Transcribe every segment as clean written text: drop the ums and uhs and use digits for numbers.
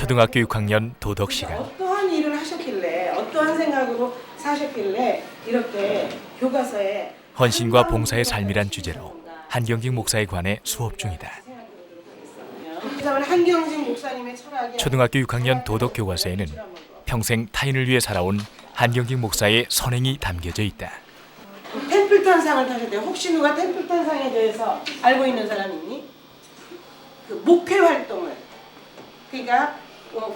초등학교 6학년 도덕 시간. 어떠한 일을 하셨길래, 어떠한 생각으로 사셨길래 이렇게 교과서에 헌신과 봉사의 삶이란 주제로 한경직 목사에 관해 수업 중이다. 한경직 목사님의 철학이 초등학교 6학년 도덕 교과서에는 평생 타인을 위해 살아온 한경직 목사의 선행이 담겨져 있다. 템플턴상을 타셨대요. 혹시 누가 템플턴상에 대해서 알고 있는 사람 있니? 그 목회 활동을, 그러니까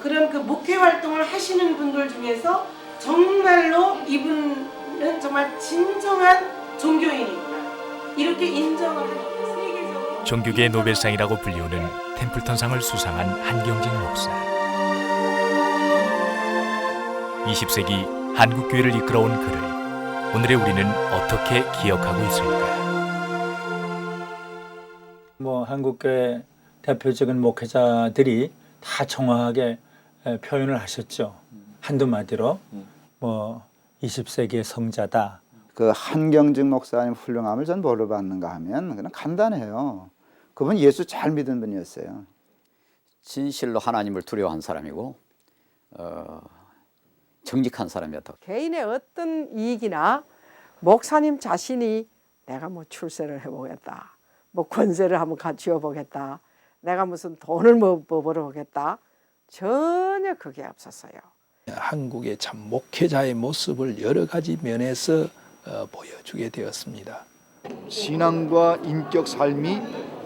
그런 그 목회 활동을 하시는 분들 중에서 정말로 이분은 정말 진정한 종교인이구나, 이렇게 인정을 하는 세계적으로 종교계의 노벨상이라고 불리우는 템플턴상을 수상한 한경직 목사. 20세기 한국 교회를 이끌어온 그를 오늘의 우리는 어떻게 기억하고 있을까? 한국교회 대표적인 목회자들이 다 정확하게 표현을 하셨죠. 한두 마디로 20세기의 성자다. 그 한경직 목사님 훌륭함을 전 뭐로 받는가 하면 그냥 간단해요. 그분 예수 잘 믿은 분이었어요. 진실로 하나님을 두려워한 사람이고 정직한 사람이었다. 개인의 어떤 이익이나 목사님 자신이 내가 출세를 해보겠다, 권세를 한번 갖추어보겠다, 내가 무슨 돈을 벌어보겠다, 전혀 그게 없었어요. 한국의 참 목회자의 모습을 여러 가지 면에서 보여주게 되었습니다. 신앙과 인격 삶이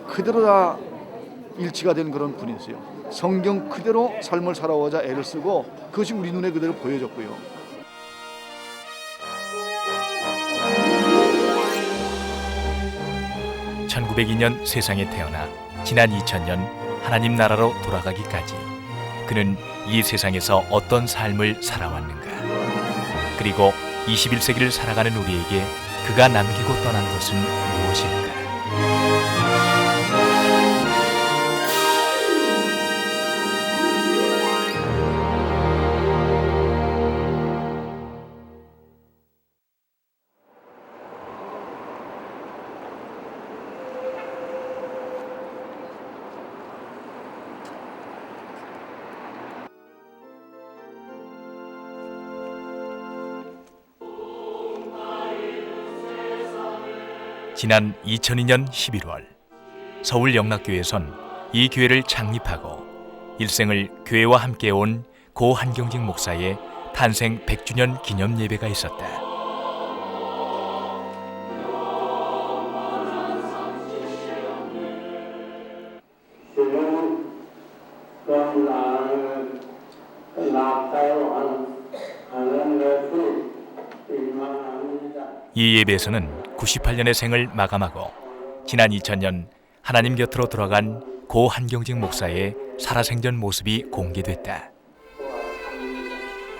그대로 다 일치가 된 그런 분이었어요. 성경 그대로 삶을 살아오자 애를 쓰고 그것이 우리 눈에 그대로 보여졌고요. (1902년) 세상에 태어나 지난 2000년 하나님 나라로 돌아가기까지 그는 이 세상에서 어떤 삶을 살아왔는가? 그리고 21세기를 살아가는 우리에게 그가 남기고 떠난 것은 무엇일까? 지난 2002년 11월 서울 영락교회에선 이 교회를 창립하고 일생을 교회와 함께 온 고 한경직 목사의 탄생 100주년 기념 예배가 있었다. 이 예배에서는 98년의 생을 마감하고 지난 2000년 하나님 곁으로 돌아간 고 한경직 목사의 살아생전 모습이 공개됐다.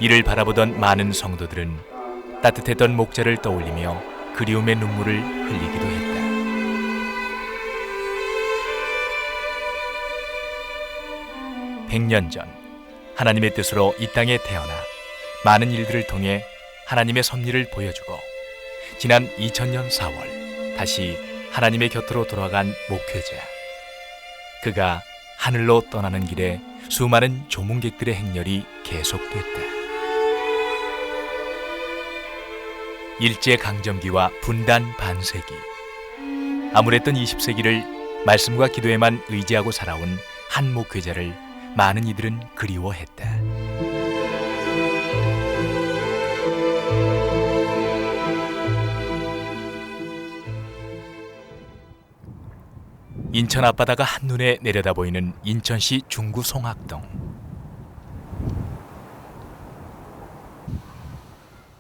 이를 바라보던 많은 성도들은 따뜻했던 목자를 떠올리며 그리움의 눈물을 흘리기도 했다. (100년) 전 하나님의 뜻으로 이 땅에 태어나 많은 일들을 통해 하나님의 섭리를 보여주고 지난 2000년 4월 다시 하나님의 곁으로 돌아간 목회자. 그가 하늘로 떠나는 길에 수많은 조문객들의 행렬이 계속됐다. 일제강점기와 분단 반세기. 암울했던 20세기를 말씀과 기도에만 의지하고 살아온 한 목회자를 많은 이들은 그리워했다. 인천 앞바다가 한눈에 내려다 보이는 인천시 중구 송악동.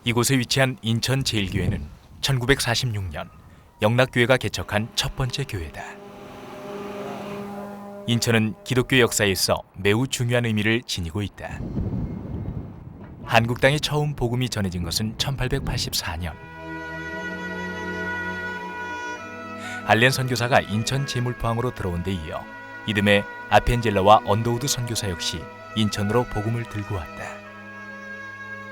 이곳에 위치한 인천제일교회는 1946년 영락교회가 개척한 첫 번째 교회다. 인천은 기독교 역사에 있어 매우 중요한 의미를 지니고 있다. 한국 땅에 처음 복음이 전해진 것은 1884년. 알렌 선교사가 인천 제물포항으로 들어온 데 이어 이듬해 아펜젤러와 언더우드 선교사 역시 인천으로 복음을 들고 왔다.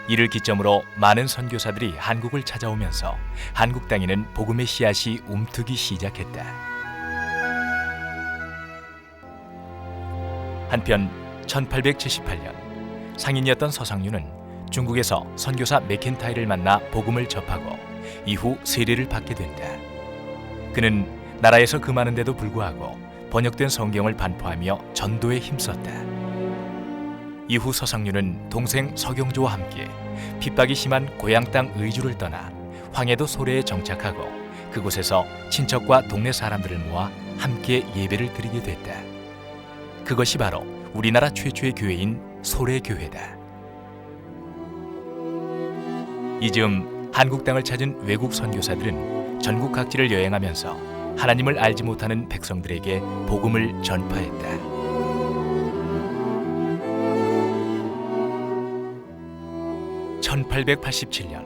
이를 기점으로 많은 선교사들이 한국을 찾아오면서 한국 땅에는 복음의 씨앗이 움트기 시작했다. 한편 1878년 상인이었던 서상류는 중국에서 선교사 맥킨타이를 만나 복음을 접하고 이후 세례를 받게 된다. 그는 나라에서 금하는데도 불구하고 번역된 성경을 반포하며 전도에 힘썼다. 이후 서상류는 동생 서경조와 함께 핍박이 심한 고향 땅 의주를 떠나 황해도 소래에 정착하고 그곳에서 친척과 동네 사람들을 모아 함께 예배를 드리게 됐다. 그것이 바로 우리나라 최초의 교회인 소래교회다. 이즈음 한국 땅을 찾은 외국 선교사들은 전국 각지를 여행하면서 하나님을 알지 못하는 백성들에게 복음을 전파했다. (1887년)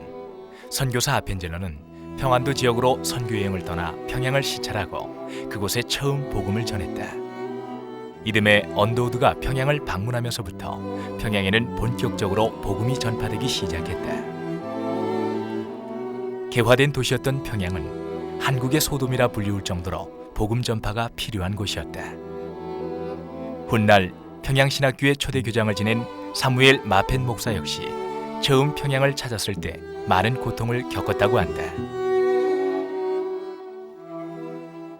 선교사 아펜젤러는 평안도 지역으로 선교여행을 떠나 평양을 시찰하고 그곳에 처음 복음을 전했다. 이듬해 언더우드가 평양을 방문하면서부터 평양에는 본격적으로 복음이 전파되기 시작했다. 개화된 도시였던 평양은 한국의 소돔이라 불리울 정도로 복음 전파가 필요한 곳이었다. 훗날 평양신학교의 초대 교장을 지낸 사무엘 마펜 목사 역시 처음 평양을 찾았을 때 많은 고통을 겪었다고 한다.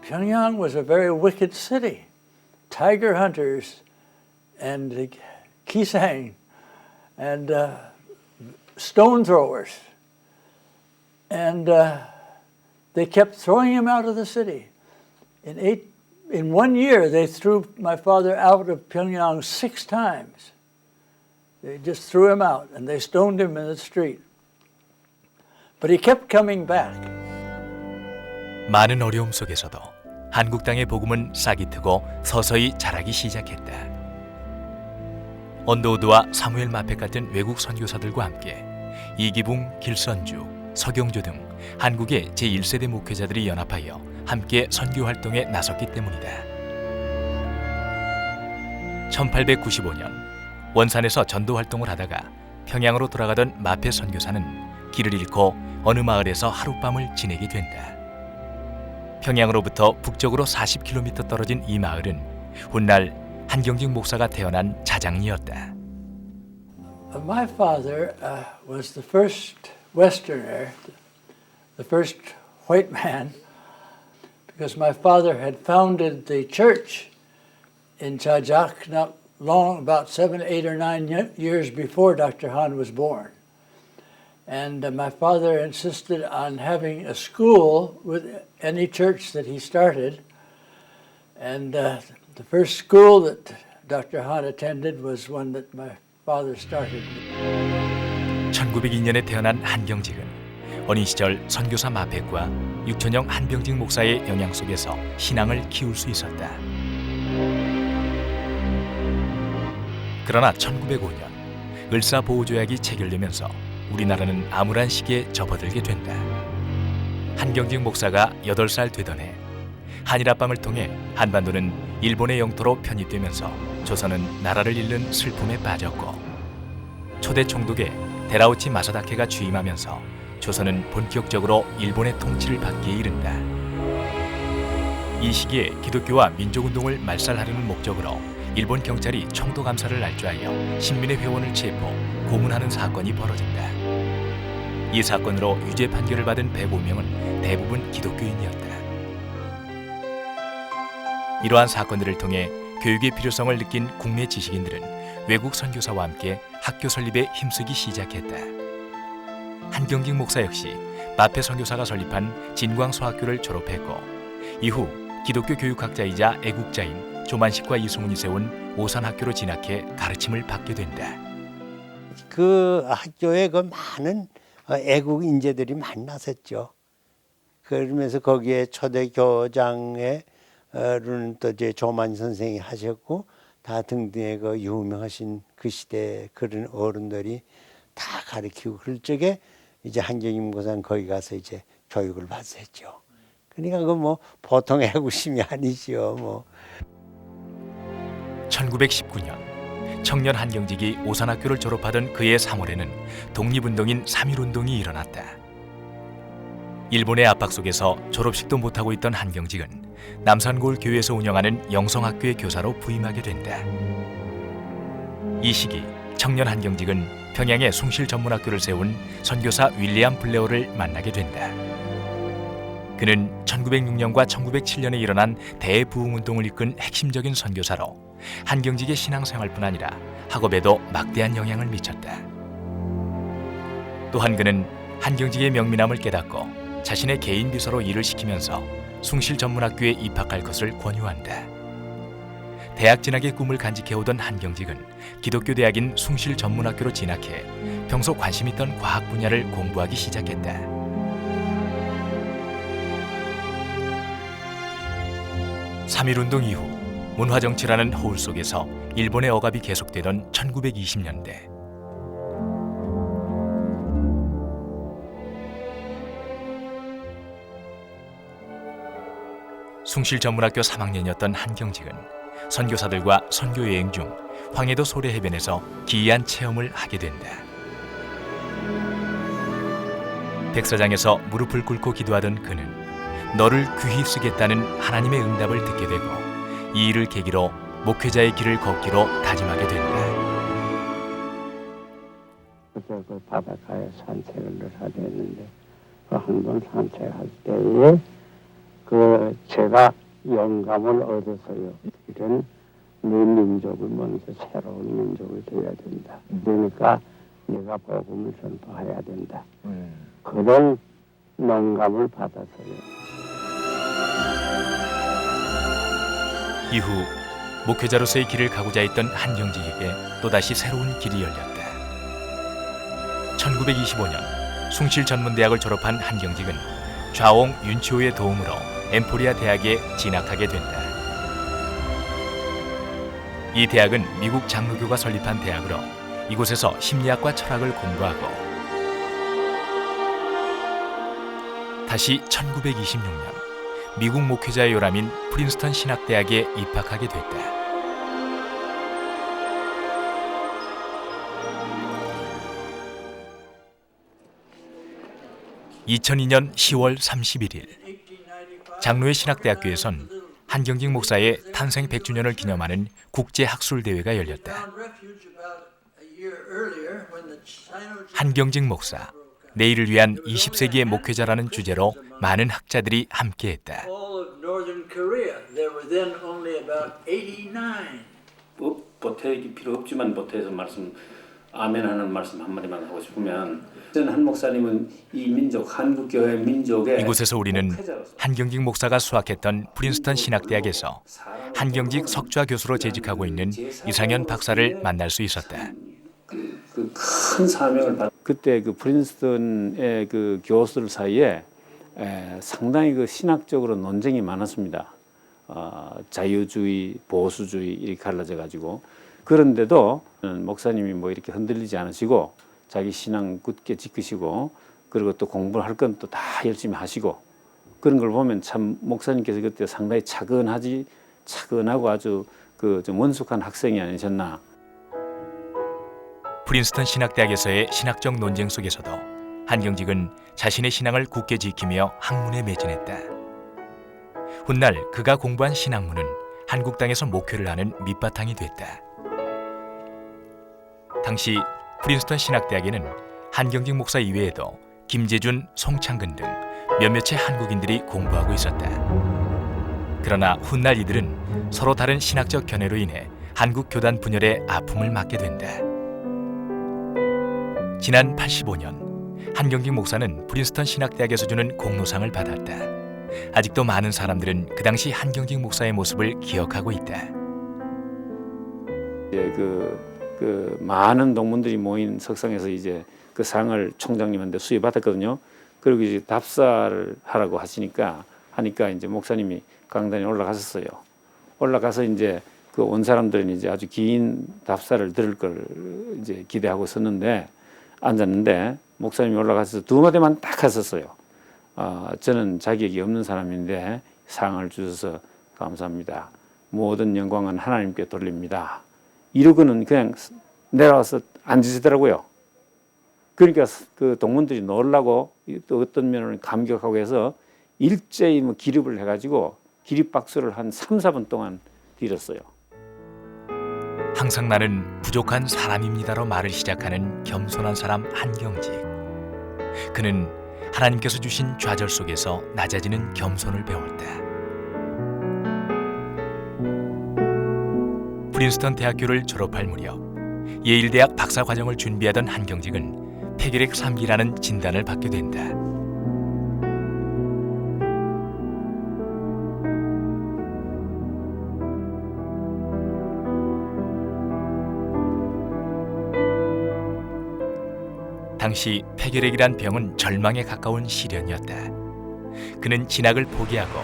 Pyongyang was a very wicked city. Tiger hunters and kisang and stone throwers. And they kept throwing him out of the city. In 1 year, they threw my father out of Pyongyang 6 times. They just threw him out and they stoned him in the street. But he kept coming back. 많은 어려움 속에서도 한국 땅의 복음은 싹이 트고 서서히 자라기 시작했다. 언더우드와 사무엘 마펫 같은 외국 선교사들과 함께 이기붕, 길선주, 서경조 등 한국의 제1세대 목회자들이 연합하여 함께 선교 활동에 나섰기 때문이다. 1895년 원산에서 전도 활동을 하다가 평양으로 돌아가던 마펫 선교사는 길을 잃고 어느 마을에서 하룻밤을 지내게 된다. 평양으로부터 북쪽으로 40km 떨어진 이 마을은 훗날 한경직 목사가 태어난 자장리였다. My father was the first Westerner, the first white man, because my father had founded the church in Chajak not long, about 7, 8, or 9 years before Dr. Han was born. And my father insisted on having a school with any church that he started. And the first school that Dr. Han attended was one that my father started. 1902년에 태어난 한경직은 어린 시절 선교사 마펫과 육촌형 한병직 목사의 영향 속에서 신앙을 키울 수 있었다. 그러나 1905년 을사보호조약이 체결되면서 우리나라는 암울한 시기에 접어들게 된다. 한경직 목사가 8살 되던 해 한일합방을 통해 한반도는 일본의 영토로 편입되면서 조선은 나라를 잃는 슬픔에 빠졌고 초대 총독의 데라우치 마사다케가 취임하면서 조선은 본격적으로 일본의 통치를 받기에 이른다. 이 시기에 기독교와 민족운동을 말살하려는 목적으로 일본 경찰이 총독 암살을 날조하여 신민의 회원을 체포, 고문하는 사건이 벌어진다. 이 사건으로 유죄 판결을 받은 105명은 대부분 기독교인이었다. 이러한 사건들을 통해 교육의 필요성을 느낀 국내 지식인들은 외국 선교사와 함께 학교 설립에 힘쓰기 시작했다. 한경직 목사 역시 마펫 선교사가 설립한 진광소학교를 졸업했고 이후 기독교 교육학자이자 애국자인 조만식과 이승훈이 세운 오산학교로 진학해 가르침을 받게 된다. 그 학교에 그 많은 애국 인재들이 만났었죠. 그러면서 거기에 초대 교장의 또 이제 조만 선생이 하셨고 다 등등의 그 유명하신 그 시대 그런 어른들이 다 가르치고 그럴 적에 이제 한경직 목사는 거기 가서 이제 교육을 받았죠. 그러니까 그 뭐 보통 애국심이 아니죠. 뭐. 1919년 청년 한경직이 오산학교를 졸업하던 그해 3월에는 독립운동인 3.1운동이 일어났다. 일본의 압박 속에서 졸업식도 못하고 있던 한경직은 남산고을 교회에서 운영하는 영성학교의 교사로 부임하게 된다. 이 시기 청년 한경직은 평양에 숭실 전문학교를 세운 선교사 윌리엄 블레어를 만나게 된다. 그는 1906년과 1907년에 일어난 대부흥운동을 이끈 핵심적인 선교사로 한경직의 신앙생활뿐 아니라 학업에도 막대한 영향을 미쳤다. 또한 그는 한경직의 명민함을 깨닫고 자신의 개인 비서로 일을 시키면서 숭실 전문학교에 입학할 것을 권유한다. 대학 진학의 꿈을 간직해오던 한경직은 기독교 대학인 숭실 전문학교로 진학해 평소 관심 있던 과학 분야를 공부하기 시작했다. 3.1운동 이후 문화정치라는 허울 속에서 일본의 억압이 계속되던 1920년대. 숭실 전문학교 3학년이었던 한경직은 선교사들과 선교여행 중 황해도 소래해변에서 기이한 체험을 하게 된다. 백사장에서 무릎을 꿇고 기도하던 그는 너를 귀히 쓰겠다는 하나님의 응답을 듣게 되고 이 일을 계기로 목회자의 길을 걷기로 다짐하게 된다. 그래서 그 바닷가에 산책을 하게 됐는데 그 한 번 산책할 때에 그 제가 영감을 얻어서요. 이런 내 민족을 먼저 새로운 민족이 되어야 된다. 그러니까 내가 복음을 전파해야 된다. 그런 영감을 받았어요. 이후 목회자로서의 길을 가고자 했던 한경직에게 또다시 새로운 길이 열렸다. 1925년 숭실 전문대학을 졸업한 한경직은 좌옹 윤치호의 도움으로 엠포리아 대학에 진학하게 된다. 이 대학은 미국 장로교가 설립한 대학으로 이곳에서 심리학과 철학을 공부하고 다시 1926년 미국 목회자의 요람인 프린스턴 신학대학에 입학하게 됐다. (2002년 10월 31일) 장로의 신학대학교에선 한경직 목사의 탄생 100주년을 기념하는 국제학술대회가 열렸다. 한경직 목사, 내일을 위한 20세기의 목회자라는 주제로 많은 학자들이 함께했다. 보태기 필요 없지만 보태서 말씀 아멘하는 말씀 한마디만 하고 싶으면 저는 한 목사님은 이 민족 한국 교회 민족의 이곳에서 우리는 한경직 목사가 수학했던 프린스턴 신학대학에서 한경직 석좌 교수로 재직하고 있는 이상현 박사를 만날 수 있었다. 그 큰 사명을 받. 그때 그 프린스턴의 그 교수들 사이에 상당히 그 신학적으로 논쟁이 많았습니다. 자유주의, 보수주의 이렇게 갈라져 가지고 그런데도 목사님이 뭐 이렇게 흔들리지 않으시고 자기 신앙 굳게 지키시고 그리고 또 공부를 할 건 또 다 열심히 하시고 그런 걸 보면 참 목사님께서 그때 상당히 차근하고 아주 그 좀 원숙한 학생이 아니셨나. 프린스턴 신학대학에서의 신학적 논쟁 속에서도 한경직은 자신의 신앙을 굳게 지키며 학문에 매진했다. 훗날 그가 공부한 신학문은 한국 땅에서 목회를 하는 밑바탕이 됐다. 당시 프린스턴 신학대학에는 한경직 목사 이외에도 김재준, 송창근 등 몇몇의 한국인들이 공부하고 있었다. 그러나 훗날 이들은 서로 다른 신학적 견해로 인해 한국 교단 분열의 아픔을 맞게 된다. 지난 85년 한경직 목사는 프린스턴 신학대학에서 주는 공로상을 받았다. 아직도 많은 사람들은 그 당시 한경직 목사의 모습을 기억하고 있다. 이제 그 많은 동문들이 모인 석상에서 이제 그 상을 총장님한테 수여받았거든요. 그리고 이제 답사를 하라고 하니까 이제 목사님이 강단에 올라가셨어요. 올라가서 이제 그 온 사람들은 이제 아주 긴 답사를 들을 걸 이제 기대하고 있었는데 앉았는데 목사님이 올라가서 두 마디만 딱 하셨어요. 저는 자격이 없는 사람인데 상을 주셔서 감사합니다. 모든 영광은 하나님께 돌립니다. 이러고는 그냥 내려와서 앉으시더라고요. 그러니까 그 동문들이 놀라고 또 어떤 면으로는 감격하고 해서 일제히 뭐 기립을 해가지고 기립박수를 한 3, 4분 동안 드렸어요. 항상 나는 부족한 사람입니다로 말을 시작하는 겸손한 사람 한경직. 그는 하나님께서 주신 좌절 속에서 낮아지는 겸손을 배웠다. 프린스턴 대학교를 졸업할 무렵 예일대학 박사과정을 준비하던 한경직은 폐결핵 3기라는 진단을 받게 된다. 당시 폐결핵이란 병은 절망에 가까운 시련이었다. 그는 진학을 포기하고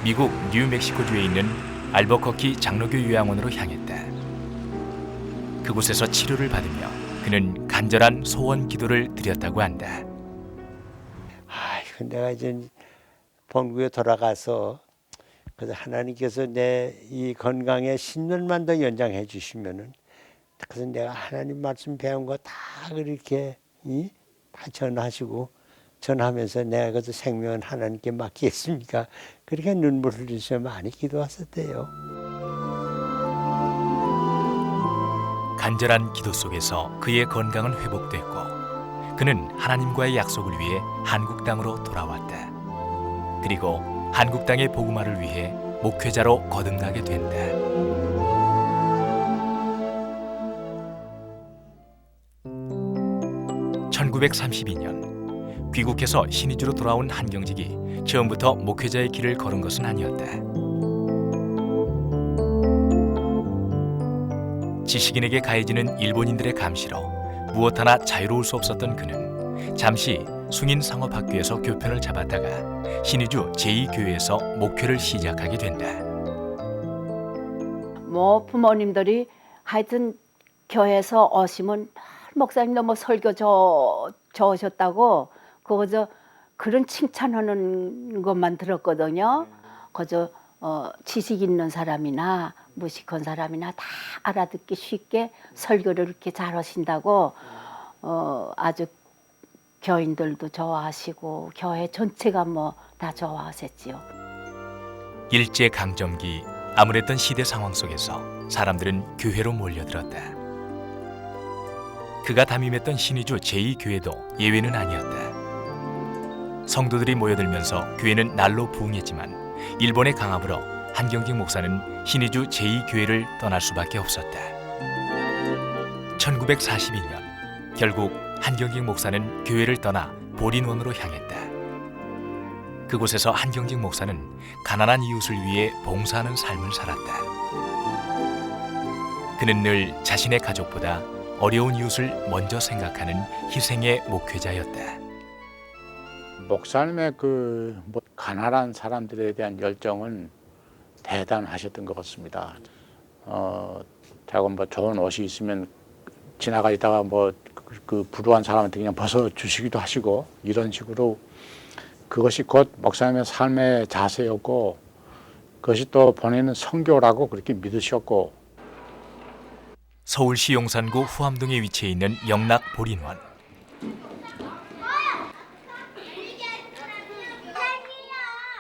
미국 뉴멕시코주에 있는 알버커키 장로교 요양원으로 향했다. 그곳에서 치료를 받으며 그는 간절한 소원 기도를 드렸다고 한다. 내가 이제 본국에 돌아가서 그래서 하나님께서 내 이 건강에 10년만 더 연장해 주시면은 그래서 내가 하나님 말씀 배운 거 다 그렇게 다 전하면서 내가 그래서 생명은 하나님께 맡기겠습니까? 그렇게 눈물 흘리면서 많이 기도했었대요. 간절한 기도 속에서 그의 건강은 회복됐고 그는 하나님과의 약속을 위해 한국 땅으로 돌아왔다. 그리고 한국 땅의 복음화를 위해 목회자로 거듭나게 된다. (1932년) 귀국해서 신의주로 돌아온 한경직이 처음부터 목회자의 길을 걸은 것은 아니었다. 지식인에게 가해지는 일본인들의 감시로 무엇 하나 자유로울 수 없었던 그는 잠시 숭인상업학교에서 교편을 잡았다가 신의주 제2교회에서 목회를 시작하게 된다. 뭐 부모님들이 하여튼 교회에서 오시면 목사님 너무 설교 좋으셨다고 그저 그런 칭찬하는 것만 들었거든요. 그저 지식 있는 사람이나 무식한 사람이나 다 알아듣기 쉽게 설교를 이렇게 잘하신다고 아주 교인들도 좋아하시고 교회 전체가 뭐 다 좋아하셨지요. 일제강점기 암울했던 시대 상황 속에서 사람들은 교회로 몰려들었다. 그가 담임했던 신의주 제2교회도 예외는 아니었다. 성도들이 모여들면서 교회는 날로 부흥했지만 일본의 강압으로 한경직 목사는 신의주 제2교회를 떠날 수밖에 없었다. 1942년 결국 한경직 목사는 교회를 떠나 보린원으로 향했다. 그곳에서 한경직 목사는 가난한 이웃을 위해 봉사하는 삶을 살았다. 그는 늘 자신의 가족보다 어려운 이웃을 먼저 생각하는 희생의 목회자였다. 목사님의 그 가난한 사람들에 대한 열정은 대단하셨던 것 같습니다. 제가 뭐 좋은 옷이 있으면 지나가다가 뭐 그 불우한 사람한테 그냥 벗어 주시기도 하시고 이런 식으로 그것이 곧 목사님의 삶의 자세였고 그것이 또 본인은 선교라고 그렇게 믿으셨고. 서울시 용산구 후암동에 위치해 있는 영락 보린원.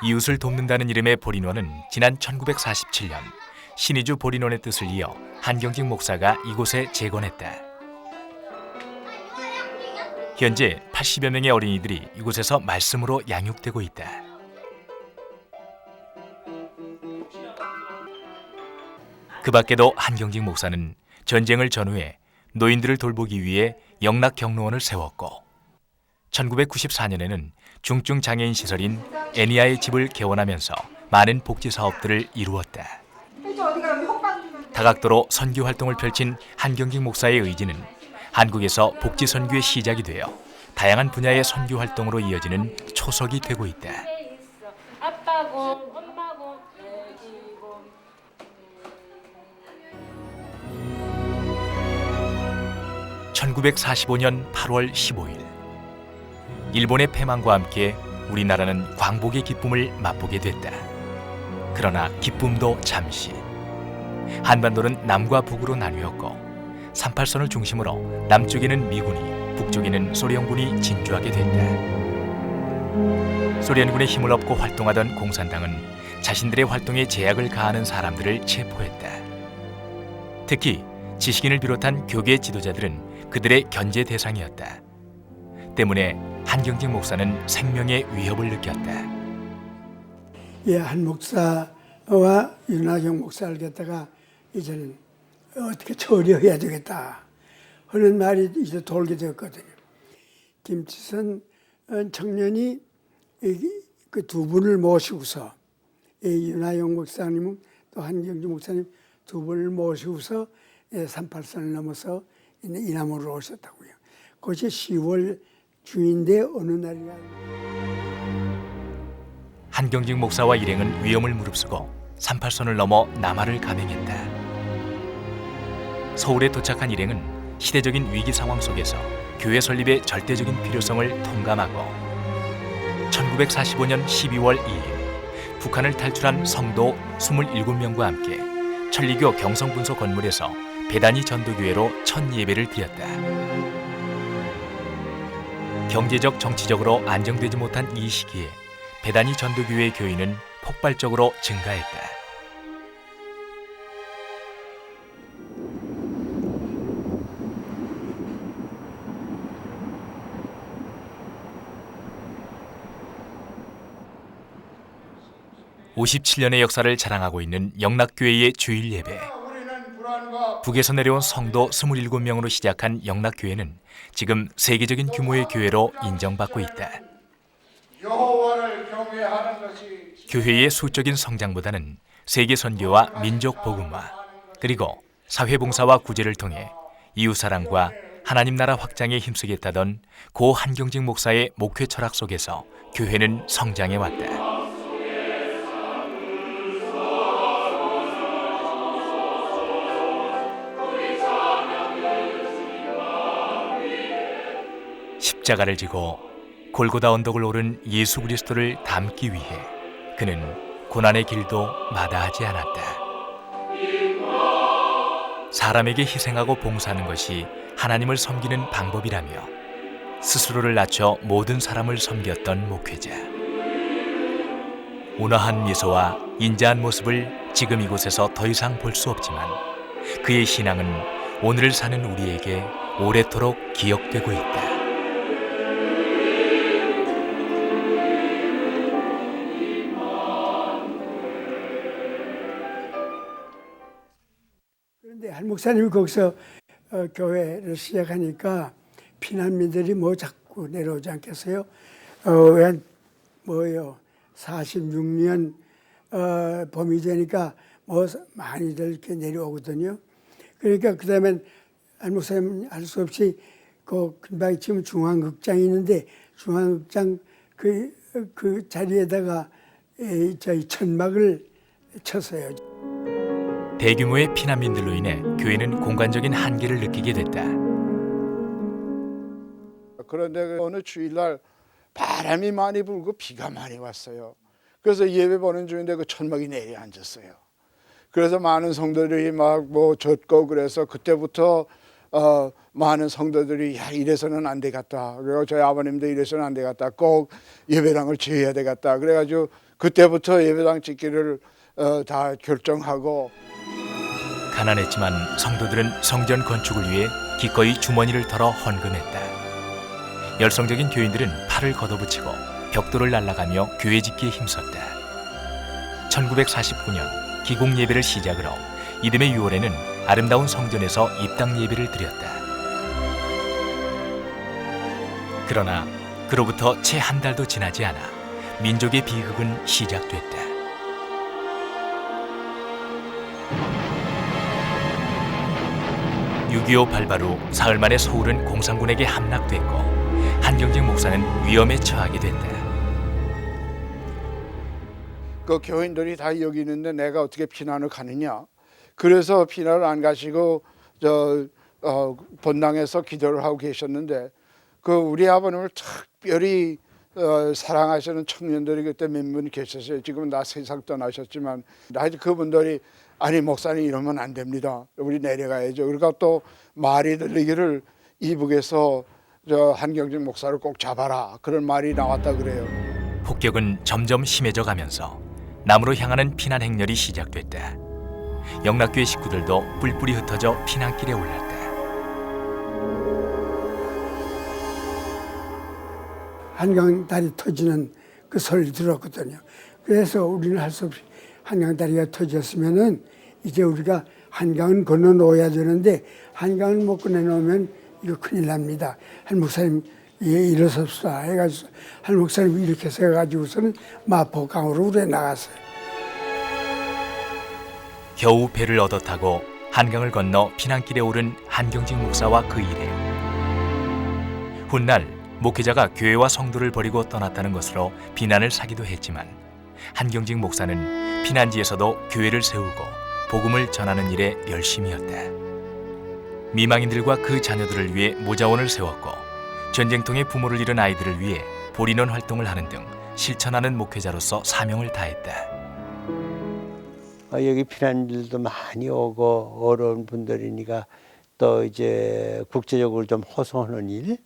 이웃을 돕는다는 이름의 보린원은 지난 1947년 신의주 보린원의 뜻을 이어 한경직 목사가 이곳에 재건했다. 현재 80여 명의 어린이들이 이곳에서 말씀으로 양육되고 있다. 그 밖에도 한경직 목사는 전쟁을 전후해 노인들을 돌보기 위해 영락 경로원을 세웠고 1994년에는 중증 장애인 시설인 애니아의 집을 개원하면서 많은 복지 사업들을 이루었다. 다각도로 선교 활동을 펼친 한경직 목사의 의지는 한국에서 복지 선교의 시작이 되어 다양한 분야의 선교 활동으로 이어지는 초석이 되고 있다. 아빠고 엄마고 1945년 8월 15일 일본의 패망과 함께 우리나라는 광복의 기쁨을 맛보게 됐다. 그러나 기쁨도 잠시. 한반도는 남과 북으로 나뉘었고 38선을 중심으로 남쪽에는 미군이 북쪽에는 소련군이 진주하게 됐다. 소련군의 힘을 얻고 활동하던 공산당은 자신들의 활동에 제약을 가하는 사람들을 체포했다. 특히 지식인을 비롯한 교계 지도자들은 그들의 견제 대상이었다. 때문에 한경직 목사는 생명의 위협을 느꼈다. 예, 한 목사와 윤하경 목사를 갖다가 이제는 어떻게 처리해야 되겠다 하는 말이 이제 돌게 되었거든요. 김치선 청년이 그 두 분을 모시고서 윤하경 목사님 또 한경직 목사님 두 분을 모시고서 38선을 넘어서 이남으로 오셨다고요. 그것이 10월 중인데 어느 날이라. 한경직 목사와 일행은 위험을 무릅쓰고 38선을 넘어 남하를 감행했다. 서울에 도착한 일행은 시대적인 위기 상황 속에서 교회 설립의 절대적인 필요성을 통감하고 1945년 12월 2일 북한을 탈출한 성도 27명과 함께 천리교 경성분소 건물에서 배단위 전도교회로 첫 예배를 드렸다. 경제적, 정치적으로 안정되지 못한 이 시기에 배단위 전도교회의 교인은 폭발적으로 증가했다. (57년의) 역사를 자랑하고 있는 영락교회의 주일 예배. 북에서 내려온 성도 27명으로 시작한 영락교회는 지금 세계적인 규모의 교회로 인정받고 있다. 교회의 수적인 성장보다는 세계 선교와 민족 복음화, 그리고 사회봉사와 구제를 통해 이웃사랑과 하나님 나라 확장에 힘쓰겠다던 고 한경직 목사의 목회 철학 속에서 교회는 성장해 왔다. 십자가를 지고 골고다 언덕을 오른 예수 그리스도를 닮기 위해 그는 고난의 길도 마다하지 않았다. 사람에게 희생하고 봉사하는 것이 하나님을 섬기는 방법이라며 스스로를 낮춰 모든 사람을 섬겼던 목회자. 온화한 미소와 인자한 모습을 지금 이곳에서 더 이상 볼 수 없지만 그의 신앙은 오늘을 사는 우리에게 오래도록 기억되고 있다. 한 목사님이 거기서 교회를 시작하니까 피난민들이 뭐 자꾸 내려오지 않겠어요? 왜 뭐요? 46년 봄이 되니까 뭐 많이들 이렇게 내려오거든요. 그러니까 그다음에 한 목사님 할 수 없이 그 근방에 지금 중앙극장이 있는데 중앙극장 그 자리에다가 저희 천막을 쳤어요. 대규모의 피난민들로 인해 교회는 공간적인 한계를 느끼게 됐다. 그런데 어느 주일날 바람이 많이 불고 비가 많이 왔어요. 그래서 예배 보는 중인데 그 천막이 내려앉았어요. 그래서 많은 성도들이 막 뭐 젖고 그래서 그때부터 많은 성도들이 야 이래서는 안 되겠다. 그리고 저희 아버님도 이래서는 안 되겠다. 꼭 예배당을 지어야 되겠다. 그래가지고 그때부터 예배당 짓기를 다 결정하고. 가난했지만 성도들은 성전 건축을 위해 기꺼이 주머니를 털어 헌금했다. 열성적인 교인들은 팔을 걷어붙이고 벽돌을 날라가며 교회 짓기에 힘썼다. 1949년 기공 예배를 시작으로 이듬해 6월에는 아름다운 성전에서 입당 예배를 드렸다. 그러나 그로부터 채 한 달도 지나지 않아 민족의 비극은 시작됐다. (6.25) 발발 후 사흘 만에 서울은 공산군에게 함락됐고 한경직 목사는 위험에 처하게 됐다. 그 교인들이 다 여기 있는데 내가 어떻게 피난을 가느냐. 그래서 피난을 안 가시고 본당에서 기도를 하고 계셨는데 그 우리 아버님을 특별히 사랑하시는 청년들이 그때 몇 분 계셨어요. 지금은 다 세상 떠나셨지만 하여튼 그분들이 아니 목사님 이러면 안 됩니다. 우리 내려가야죠. 그러니까 또 말이 들리기를 이북에서 저 한경직 목사를 꼭 잡아라. 그런 말이 나왔다 그래요. 폭격은 점점 심해져 가면서 남으로 향하는 피난 행렬이 시작됐다. 영락교회 식구들도 뿔뿔이 흩어져 피난길에 올랐다. 한강다리 터지는 그 소리를 들었거든요. 그래서 우리는 할 수 없이 한강다리가 터졌으면은 이제 우리가 한강은 건너 놓아야 되는데 한강을 못 건너 놓으면 이거 큰일 납니다. 한 목사님 일어섭시다 해가지고 한 목사님이 이렇게 해가지고서는 마포강으로 우리 나갔어요. 겨우 배를 얻어 타고 한강을 건너 피난길에 오른 한경직 목사와 그 일행. 훗날 목회자가 교회와 성도를 버리고 떠났다는 것으로 비난을 사기도 했지만 한경직 목사는 피난지에서도 교회를 세우고 복음을 전하는 일에 열심이었다. 미망인들과 그 자녀들을 위해 모자원을 세웠고 전쟁통에 부모를 잃은 아이들을 위해 볼인원 활동을 하는 등 실천하는 목회자로서 사명을 다했다. 여기 피난민들도 많이 오고 어려운 분들이니까 또 이제 국제적으로 좀 호소하는 일,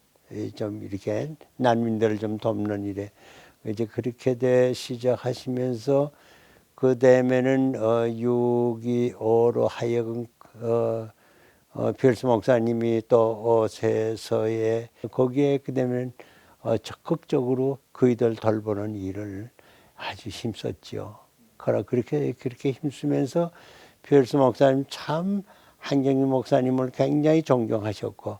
좀 이렇게 난민들을 좀 돕는 일에 이제 그렇게 시작하시면서 그 다음에는 6.25로 하여금 별수 목사님이 또 오세서에 거기에 그 다음에는 적극적으로 그이들 돌보는 일을 아주 힘썼죠. 그렇게 힘쓰면서 별수 목사님 참 한경직 목사님을 굉장히 존경하셨고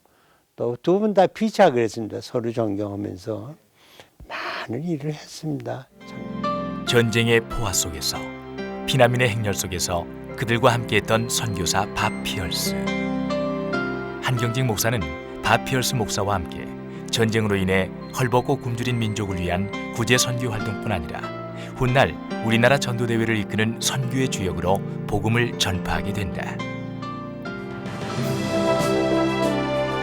또 두 분 다 피차 그랬습니다. 서로 존경하면서 많은 일을 했습니다. 전쟁의 포화 속에서 피난민의 행렬 속에서 그들과 함께했던 선교사 밥 피얼스. 한경직 목사는 밥 피얼스 목사와 함께 전쟁으로 인해 헐벗고 굶주린 민족을 위한 구제 선교 활동뿐 아니라 훗날 우리나라 전도대회를 이끄는 선교의 주역으로 복음을 전파하게 된다.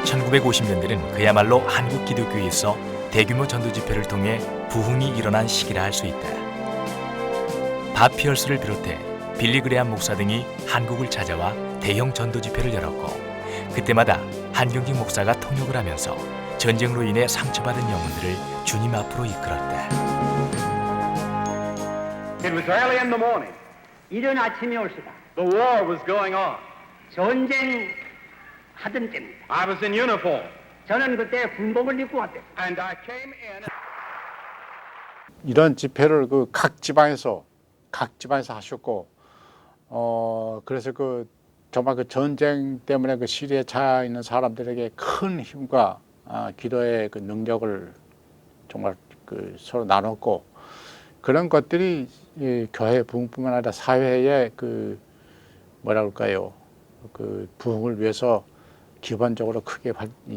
1950년대는 그야말로 한국 기독교에서 대규모 전도 집회를 통해 부흥이 일어난 시기라 할 수 있다. 밥 피얼스를 비롯해 빌리 그레암 목사 등이 한국을 찾아와 대형 전도 집회를 열었고 그때마다 한경직 목사가 통역을 하면서 전쟁으로 인해 상처받은 영혼들을 주님 앞으로 이끌었다. It was early in the morning. 이른 아침이 올시다. The war was going on. 전쟁 하던 때입니다. I was in uniform. 저는 그때 군복을 입고 왔대요. And I came in. 이런 집회를 각 지방에서 하셨고, 그래서 정말 전쟁 때문에 시리에 차 있는 사람들에게 큰 힘과 기도의 능력을 정말 서로 나눴고, 그런 것들이 이 교회 부흥뿐만 아니라 사회의 뭐라 그럴까요? 부흥을 위해서 기본적으로 크게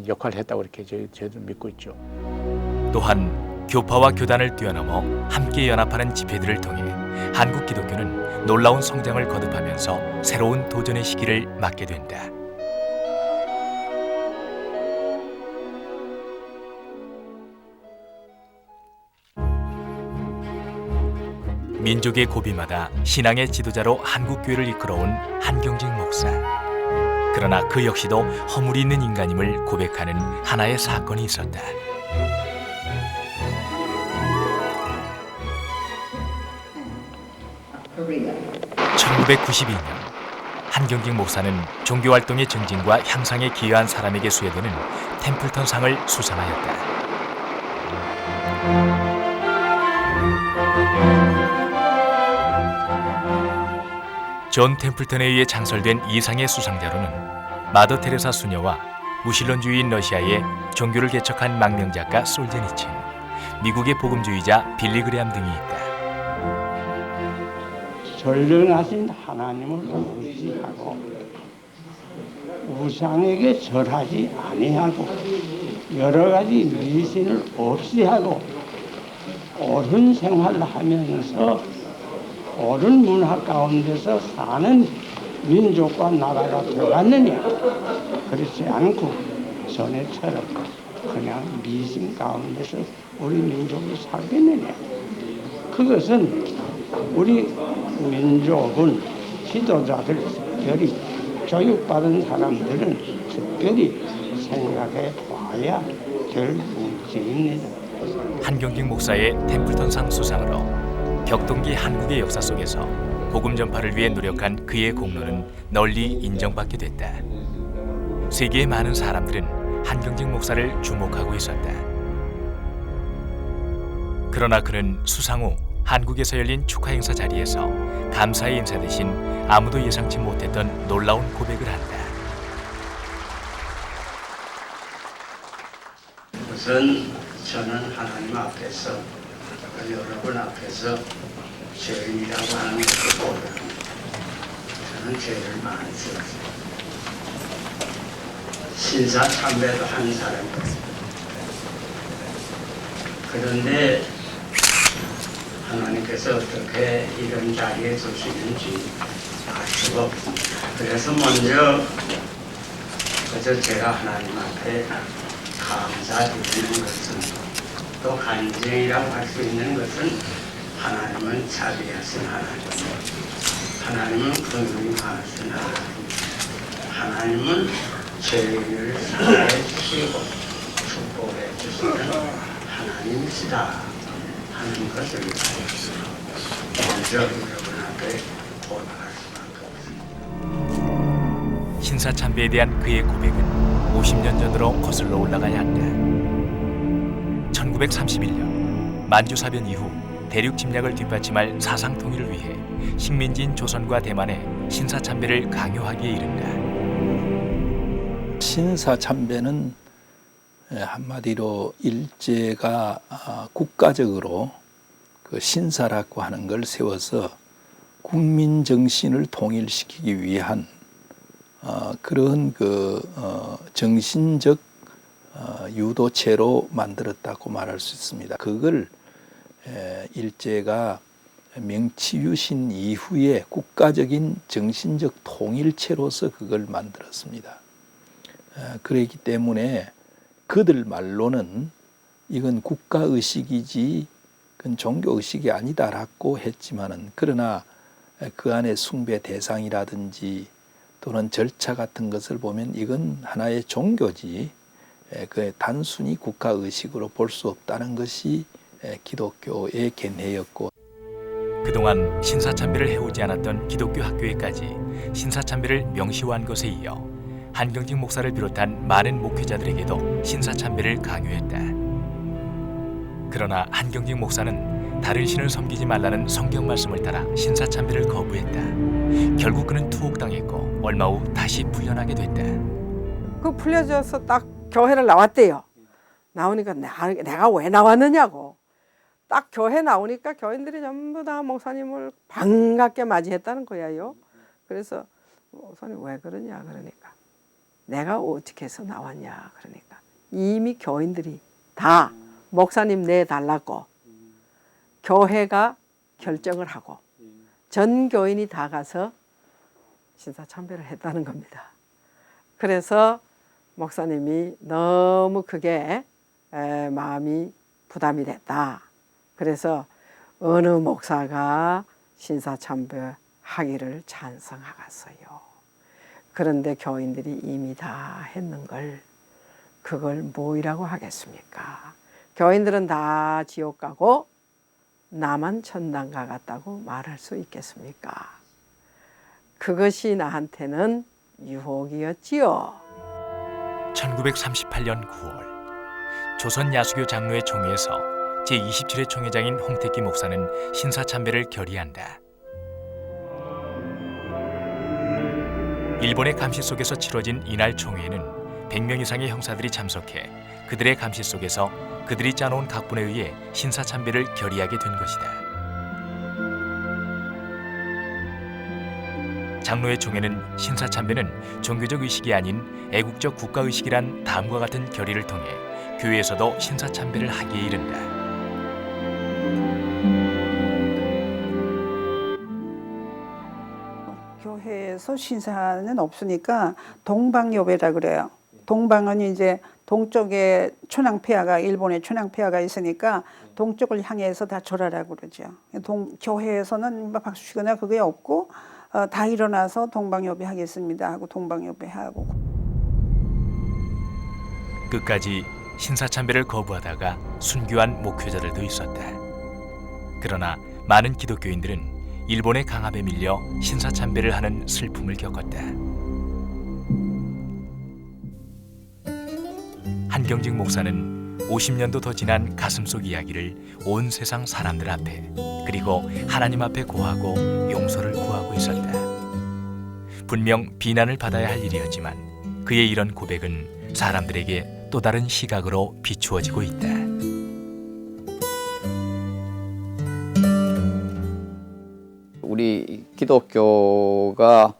역할을 했다고 이렇게 저희들 믿고 있죠. 또한 교파와 교단을 뛰어넘어 함께 연합하는 집회들을 통해 한국 기독교는 놀라운 성장을 거듭하면서 새로운 도전의 시기를 맞게 된다. 민족의 고비마다 신앙의 지도자로 한국교회를 이끌어온 한경직 목사. 그러나 그 역시도 허물이 있는 인간임을 고백하는 하나의 사건이 있었다. 1992년 한경직 목사는 종교활동의 증진과 향상에 기여한 사람에게 수여되는 템플턴상을 수상하였다. 존 템플턴에 의해 창설된 이 상의 수상자로는 마더 테레사 수녀와 무신론주의인 러시아의 종교를 개척한 망명작가 솔제니친, 미국의 복음주의자 빌리 그레암 등이 있다. 전능하신 하나님을 의지하고 우상에게 절하지 아니하고 여러 가지 미신을 없이 하고 옳은 생활을 하면서 옳은 문화 가운데서 사는 민족과 나라가 되었느냐? 그렇지 않고 전에처럼 그냥 미신 가운데서 우리 민족이 살겠느냐? 그것은 우리 민족은 지도자들 특별히 교육받은 사람들은 특별히 생각해 봐야 될 문제입니다. 한경직 목사의 템플턴상 수상으로 격동기 한국의 역사 속에서 복음 전파를 위해 노력한 그의 공로는 널리 인정받게 됐다. 세계의 많은 사람들은 한경직 목사를 주목하고 있었다. 그러나 그는 수상 후 한국에서 열린 축하 행사 자리에서 감사의 인사 대신 아무도 예상치 못했던 놀라운 고백을 한다. 우선 저는 하나님 앞에서 여러분 앞에서 죄인이라고 하는 것보다 저는 죄를 많이 지었어요. 신사참배도 한 사람이었어요. 그런데 하나님께서 어떻게 이런 자리에 두시는지 알 수가 없습니다. 그래서 먼저 그저 제가 하나님 앞에 감사드리는 것은 또 간증이라고 할 수 있는 것은 하나님은 자비하신 하나님, 하나님은 긍휼이 많으신 하나님, 하나님은 죄인을 사랑해 주시고 축복해 주시는 하나님이시다 하는 것을 먼저 여러분 앞에 고백할 수밖에 없습니다. 신사참배에 대한 그의 고백은 50년 전으로 거슬러 올라가야 한다. 1931년 만주사변 이후 대륙 침략을 뒷받침할 사상 통일을 위해 식민지인 조선과 대만에 신사참배를 강요하기에 이른다. 신사참배는 한마디로 일제가 국가적으로 그 신사라고 하는 걸 세워서 국민 정신을 통일시키기 위한 그런 정신적 유도체로 만들었다고 말할 수 있습니다. 그걸 일제가 명치유신 이후에 국가적인 정신적 통일체로서 그걸 만들었습니다. 그렇기 때문에 그들 말로는 이건 국가의식이지 그건 종교의식이 아니다라고 했지만은 그러나 그 안에 숭배 대상이라든지 또는 절차 같은 것을 보면 이건 하나의 종교지 그 단순히 국가의식으로 볼 수 없다는 것이 기독교의 견해였고 그동안 신사참배를 해오지 않았던 기독교 학교에까지 신사참배를 명시화한 것에 이어 한경직 목사를 비롯한 많은 목회자들에게도 신사참배를 강요했다. 그러나 한경직 목사는 다른 신을 섬기지 말라는 성경 말씀을 따라 신사참배를 거부했다. 결국 그는 투옥당했고 얼마 후 다시 풀려나게 됐다. 그 풀려져서 딱 교회를 나왔대요. 나오니까 내가 왜 나왔느냐고. 딱 교회 나오니까 교인들이 전부 다 목사님을 반갑게 맞이했다는 거예요. 그래서 목사님 왜 그러냐 그러니까 내가 어떻게 해서 나왔냐 그러니까 이미 교인들이 다 목사님 내달라고 교회가 결정을 하고 전 교인이 다 가서 신사참배를 했다는 겁니다. 그래서 목사님이 너무 크게 마음이 부담이 됐다. 그래서 어느 목사가 신사참배 하기를 찬성하겠어요. 그런데 교인들이 이미 다 했는 걸 그걸 뭐이라고 하겠습니까? 교인들은 다 지옥 가고 나만 천당 가갔다고 말할 수 있겠습니까? 그것이 나한테는 유혹이었지요. 1938년 9월 조선 야수교 장로회 총회에서 제27회 총회장인 홍택기 목사는 신사참배를 결의한다. 일본의 감시 속에서 치러진 이날 총회에는 100명 이상의 형사들이 참석해 그들의 감시 속에서 그들이 짜놓은 각본에 의해 신사참배를 결의하게 된 것이다. 장로회 총회는 신사참배는 종교적 의식이 아닌 애국적 국가의식이란 다음과 같은 결의를 통해 교회에서도 신사참배를 하기에 이른다. 교회에서 신사는 없으니까 동방여배라 그래요. 동방은 이제 동쪽에 춘향폐하가 일본에 춘향폐하가 있으니까 동쪽을 향해서 다 절하라고 그러죠. 교회에서는 박수 치거나 그게 없고 다 일어나서 동방여배 하겠습니다 하고 동방여배 하고. 끝까지 신사참배를 거부하다가 순교한 목회자들도 있었다. 그러나 많은 기독교인들은 일본의 강압에 밀려 신사참배를 하는 슬픔을 겪었다. 한경직 목사는 50년도 더 지난 가슴속 이야기를 온 세상 사람들 앞에 그리고 하나님 앞에 고하고 용서를 구하고 있었다. 분명 비난을 받아야 할 일이었지만 그의 이런 고백은 사람들에게 또 다른 시각으로 비추어지고 있다. 우리 기독교가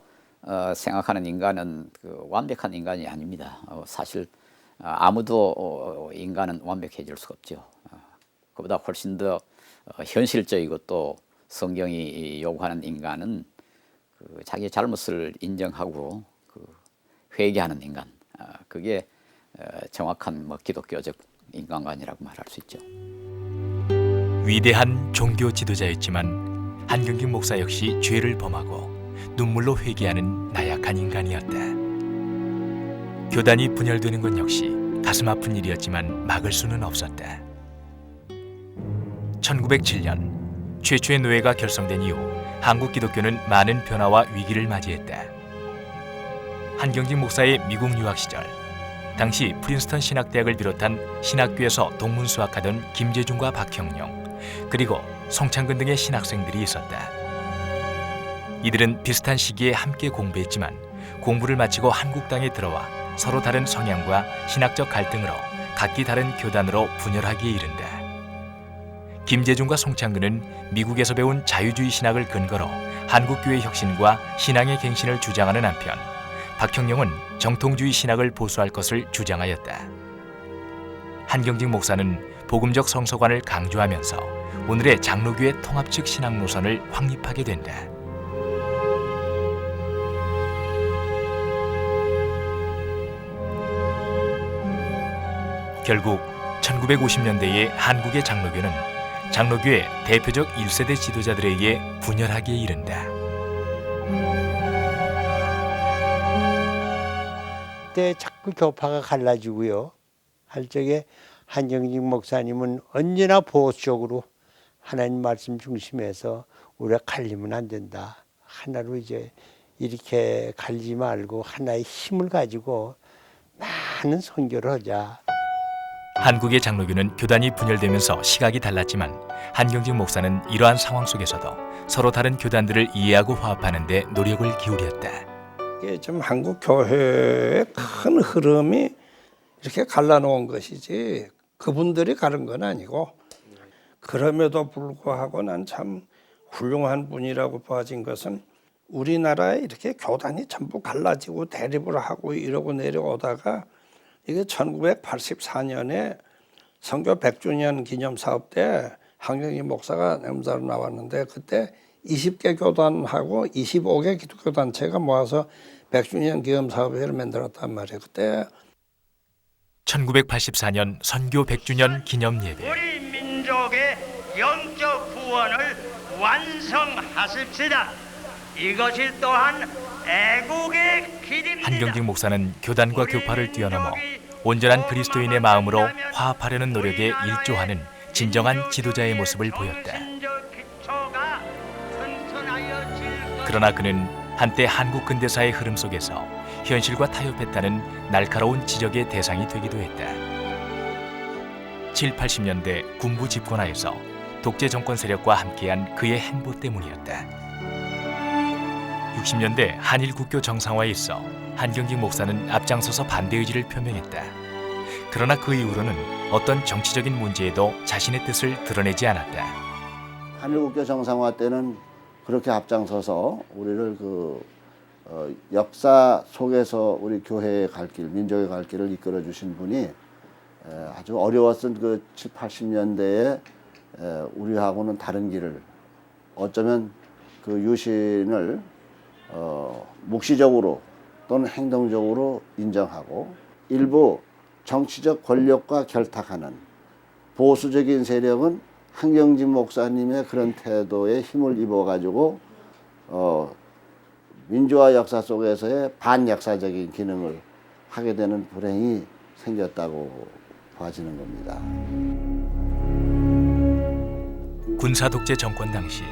생각하는 인간은 그 완벽한 인간이 아닙니다. 사실 아무도 인간은 완벽해질 수가 없죠. 그보다 훨씬 더 현실적이고 또 성경이 요구하는 인간은 그 자기 잘못을 인정하고 그 회개하는 인간. 그게 정확한 기독교적 인간관이라고 말할 수 있죠. 위대한 종교 지도자였지만 한경직 목사 역시 죄를 범하고 눈물로 회개하는 나약한 인간이었다. 교단이 분열되는 건 역시 가슴 아픈 일이었지만 막을 수는 없었다. 1907년 최초의 노예가 결성된 이후 한국 기독교는 많은 변화와 위기를 맞이했다. 한경직 목사의 미국 유학 시절, 당시 프린스턴 신학대학을 비롯한 신학교에서 동문수학하던 김재중과 박형룡, 그리고 송창근 등의 신학생들이 있었다. 이들은 비슷한 시기에 함께 공부했지만 공부를 마치고 한국 땅에 들어와 서로 다른 성향과 신학적 갈등으로 각기 다른 교단으로 분열하기에 이른다. 김재중과 송창근은 미국에서 배운 자유주의 신학을 근거로 한국교회 혁신과 신앙의 갱신을 주장하는 한편 박형룡은 정통주의 신학을 보수할 것을 주장하였다. 한경직 목사는 복음적 성서관을 강조하면서 오늘의 장로교회 통합 측 신학 노선을 확립하게 된다. 결국 1950년대의 한국의 장로교는 장로교의 대표적 1세대 지도자들에 의해 분열하기에 이른다. 그때 자꾸 교파가 갈라지고요. 할 적에 한경직 목사님은 언제나 보수적으로 하나님 말씀 중심에서 우리가 갈리면 안 된다. 하나로 이제 이렇게 갈리지 말고 하나의 힘을 가지고 많은 선교를 하자. 한국의 장로교는 교단이 분열되면서 시각이 달랐지만 한경직 목사는 이러한 상황 속에서도 서로 다른 교단들을 이해하고 화합하는 데 노력을 기울였다. 이게 좀 한국 교회의 큰 흐름이 이렇게 갈라놓은 것이지 그분들이 가른 건 아니고, 그럼에도 불구하고 난 참 훌륭한 분이라고 봐진 것은 우리나라에 이렇게 교단이 전부 갈라지고 대립을 하고 이러고 내려오다가 이게 1984년에 선교 100주년 기념 사업 때 한경직 목사가 nem사로 나왔는데 그때 20개 교단하고 25개 기독교 단체가 모아서 100주년 기념 사업회를 만들었단 말이에요. 그때 1984년 선교 100주년 기념 예배. 우리 민족의 영적 구원을 완성하십시다. 이것이 또한 애국의 길입니다. 한경직 목사는 교단과 교파를 뛰어넘어 온전한 그리스도인의 마음으로 화합하려는 노력에 일조하는 진정한 지도자의 모습을 보였다. 그러나 그는 한때 한국 근대사의 흐름 속에서 현실과 타협했다는 날카로운 지적의 대상이 되기도 했다. 7, 80년대 군부 집권하에서 독재 정권 세력과 함께한 그의 행보 때문이었다. 60년대 한일 국교 정상화에 있어 한경직 목사는 앞장서서 반대 의지를 표명했다. 그러나 그 이후로는 어떤 정치적인 문제에도 자신의 뜻을 드러내지 않았다. 한일 국교 정상화 때는 그렇게 앞장서서 우리를 역사 속에서 우리 교회의 갈 길, 민족의 갈 길을 이끌어 주신 분이 아주 어려웠던 그 7, 80년대에 우리하고는 다른 길을, 어쩌면 그 유신을 묵시적으로 또는 행동적으로 인정하고 일부 정치적 권력과 결탁하는 보수적인 세력은 한경직 목사님의 그런 태도에 힘을 입어가지고 민주화 역사 속에서의 반역사적인 기능을 하게 되는 불행이 생겼다고 봐지는 겁니다. 군사 독재 정권 당시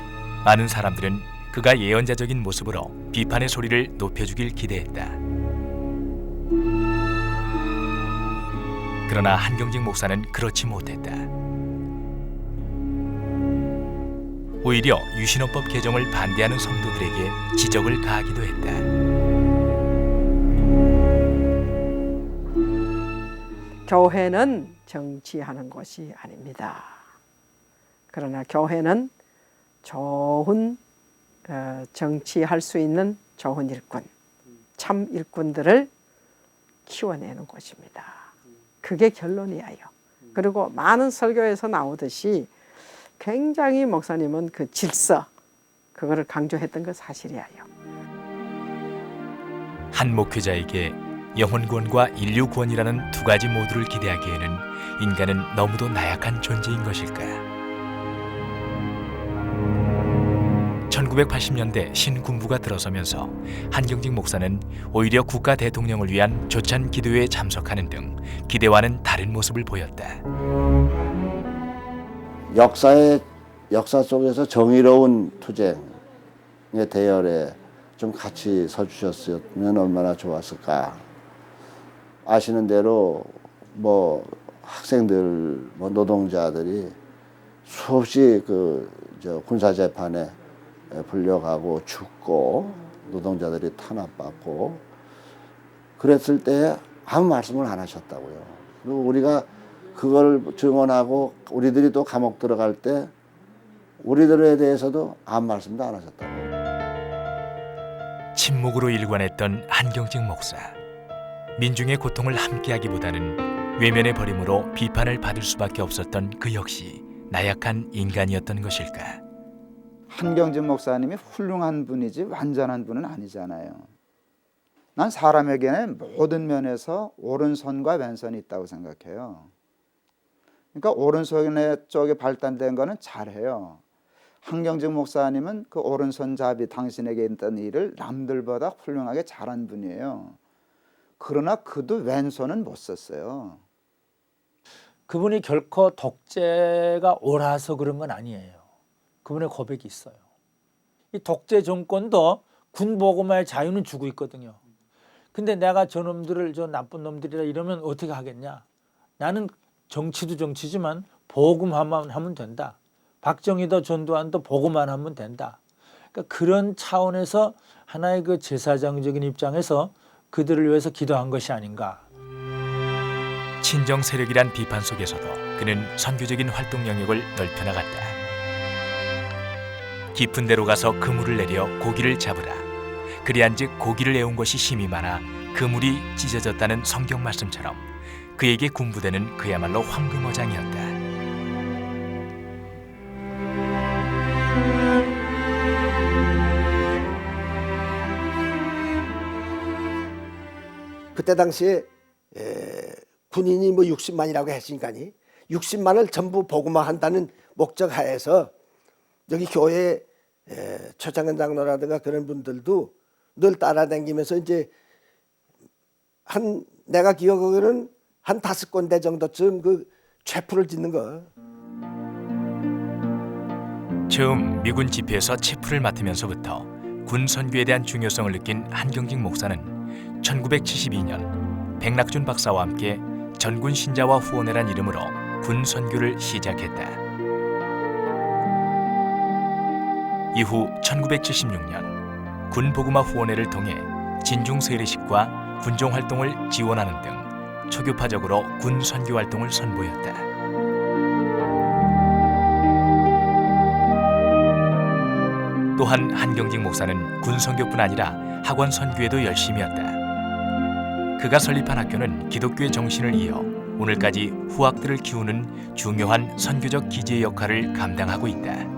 많은 사람들은 그가 예언자적인 모습으로 비판의 소리를 높여주길 기대했다. 그러나 한경직 목사는 그렇지 못했다. 오히려 유신헌법 개정을 반대하는 성도들에게 지적을 가하기도 했다. 교회는 정치하는 곳이 아닙니다. 그러나 교회는 좋은 정치할 수 있는 좋은 일꾼, 참 일꾼들을 키워내는 곳입니다. 그게 결론이에요. 그리고 많은 설교에서 나오듯이 굉장히 목사님은 그 질서, 그거를 강조했던 건 사실이에요. 한 목회자에게 영혼 구원과 인류 구원이라는 두 가지 모두를 기대하기에는 인간은 너무도 나약한 존재인 것일까? 1980년대 신군부가 들어서면서 한경직 목사는 오히려 국가 대통령을 위한 조찬 기도회에 참석하는 등 기대와는 다른 모습을 보였다. 역사 속에서 정의로운 투쟁의 대열에 좀 같이 서주셨으면 얼마나 좋았을까. 아시는 대로 뭐 학생들, 뭐 노동자들이 수없이 군사 재판에 불려가고 죽고 노동자들이 탄압받고 그랬을 때 아무 말씀을 안 하셨다고요. 그리고 우리가 그걸 증언하고 우리들이 또 감옥 들어갈 때 우리들에 대해서도 아무 말씀도 안 하셨다고. 침묵으로 일관했던 한경직 목사. 민중의 고통을 함께하기보다는 외면의 버림으로 비판을 받을 수밖에 없었던 그 역시 나약한 인간이었던 것일까? 한경직 목사님이 훌륭한 분이지 완전한 분은 아니잖아요. 난 사람에게는 모든 면에서 오른손과 왼손이 있다고 생각해요. 그러니까 오른손 쪽에 발달된 거는 잘해요. 한경직 목사님은 그 오른손잡이 당신에게 있던 일을 남들보다 훌륭하게 잘한 분이에요. 그러나 그도 왼손은 못 썼어요. 그분이 결코 독재가 옳아서 그런 건 아니에요. 그분의 고백이 있어요. 이 독재 정권도 군복음화의 자유는 주고 있거든요. 근데 내가 저놈들을 저 나쁜 놈들이라 이러면 어떻게 하겠냐. 나는 정치도 정치지만 복음화만 하면 된다. 박정희도 전두환도 복음만 하면 된다. 그러니까 그런 차원에서 하나의 그 제사장적인 입장에서 그들을 위해서 기도한 것이 아닌가. 친정 세력이란 비판 속에서도 그는 선교적인 활동 영역을 넓혀나갔다. 깊은 데로 가서 그물을 내려 고기를 잡으라. 그리한즉 고기를 애운 것이 힘이 많아 그물이 찢어졌다는 성경 말씀처럼 그에게 군부대는 그야말로 황금어장이었다. 그때 당시에 군인이 뭐 60만이라고 했으니까니 60만을 전부 복음화한다는 목적 하에서 여기 교회 최창근 장로라든가 그런 분들도 늘 따라다니면서 이제 내가 기억하기로는 한 5군데 정도쯤 그 체포를 짓는 거. 처음 미군 집회에서 체포를 맡으면서부터 군 선교에 대한 중요성을 느낀 한경직 목사는 1972년 백낙준 박사와 함께 전군 신자와 후원회란 이름으로 군 선교를 시작했다. 이후 1976년 군 복음화 후원회를 통해 진중 세례식과 군종 활동을 지원하는 등 초교파적으로 군 선교 활동을 선보였다. 또한 한경직 목사는 군 선교뿐 아니라 학원 선교에도 열심히 했다. 그가 설립한 학교는 기독교의 정신을 이어 오늘까지 후학들을 키우는 중요한 선교적 기지의 역할을 감당하고 있다.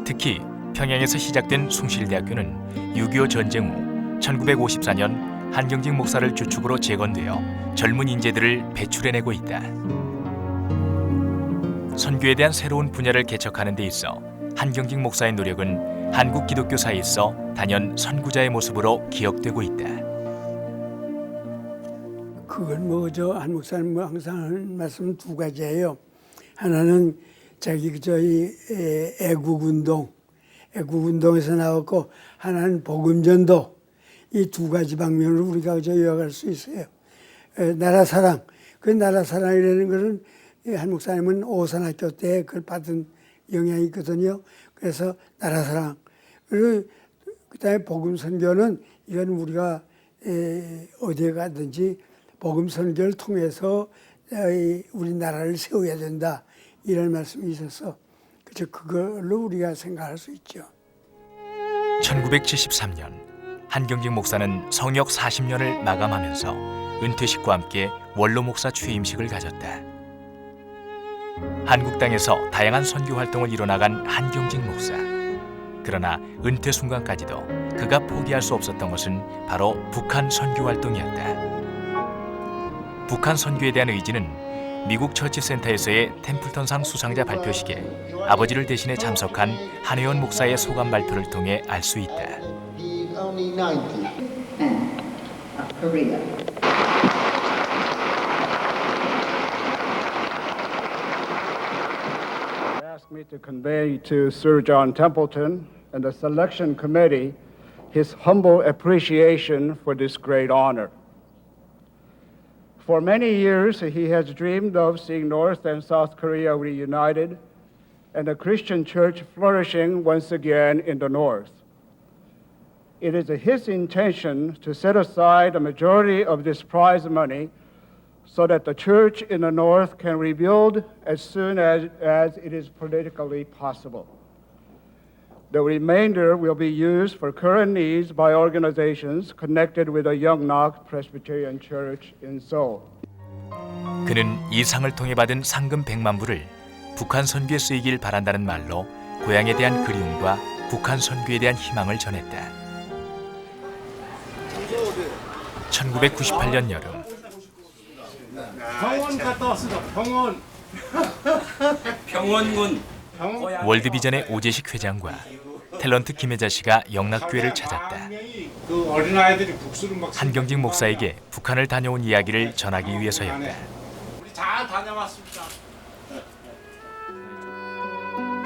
특히 평양에서 시작된 숭실대학교는 6.25 전쟁 후 1954년 한경직 목사를 주축으로 재건되어 젊은 인재들을 배출해내고 있다. 선교에 대한 새로운 분야를 개척하는 데 있어 한경직 목사의 노력은 한국 기독교사에 있어 단연 선구자의 모습으로 기억되고 있다. 그건 뭐 저 한 목사님 뭐 항상 하는 말씀 두 가지예요. 하나는 자기 저희 애국운동에서 나왔고, 하나는 복음전도. 이 두 가지 방면으로 우리가 저 이어갈 수 있어요. 나라 사랑. 그 나라 사랑이라는 것은 한 목사님은 오산학교 때 그걸 받은 영향이 있거든요. 그래서 나라 사랑. 그리고 그다음에 복음 선교는 이건 우리가 어디에 가든지 복음 선교를 통해서 우리나라를 세워야 된다, 이런 말씀이 있어서 그저 그걸로 우리가 생각할 수 있죠. 1973년 한경직 목사는 성역 40년을 마감하면서 은퇴식과 함께 원로 목사 취임식을 가졌다. 한국 땅에서 다양한 선교 활동을 이뤄나간 한경직 목사. 그러나 은퇴 순간까지도 그가 포기할 수 없었던 것은 바로 북한 선교 활동이었다. 북한 선교에 대한 의지는 미국 처치센터에서의 템플턴상 수상자 발표식에 아버지를 대신해 참석한 한혜원 목사의 소감 발표를 통해 알 수 있다. Asked me to convey to Sir John Templeton and the selection committee his humble appreciation for this great honor. For many years, he has dreamed of seeing North and South Korea reunited and the Christian church flourishing once again in the North. It is his intention to set aside a majority of this prize money so that the church in the North can rebuild as soon as it is politically possible. The remainder will be used for current needs by organizations connected with the Yongnok Presbyterian Church in Seoul. 그는 이 상을 통해 받은 상금 100만 불을 북한 선교에 쓰이길 바란다는 말로 고향에 대한 그리움과 북한 선교에 대한 희망을 전했다. 1998년 여름 병원 갔다 왔습니다. 병원군. 월드비전의 오재식 회장과 탤런트 김혜자 씨가 영락교회를 찾았다. 그 어린아이들이 국수를 막. 한경직 목사에게 북한을 다녀온 이야기를 전하기 위해서였다. 우리 잘 다녀왔습니다.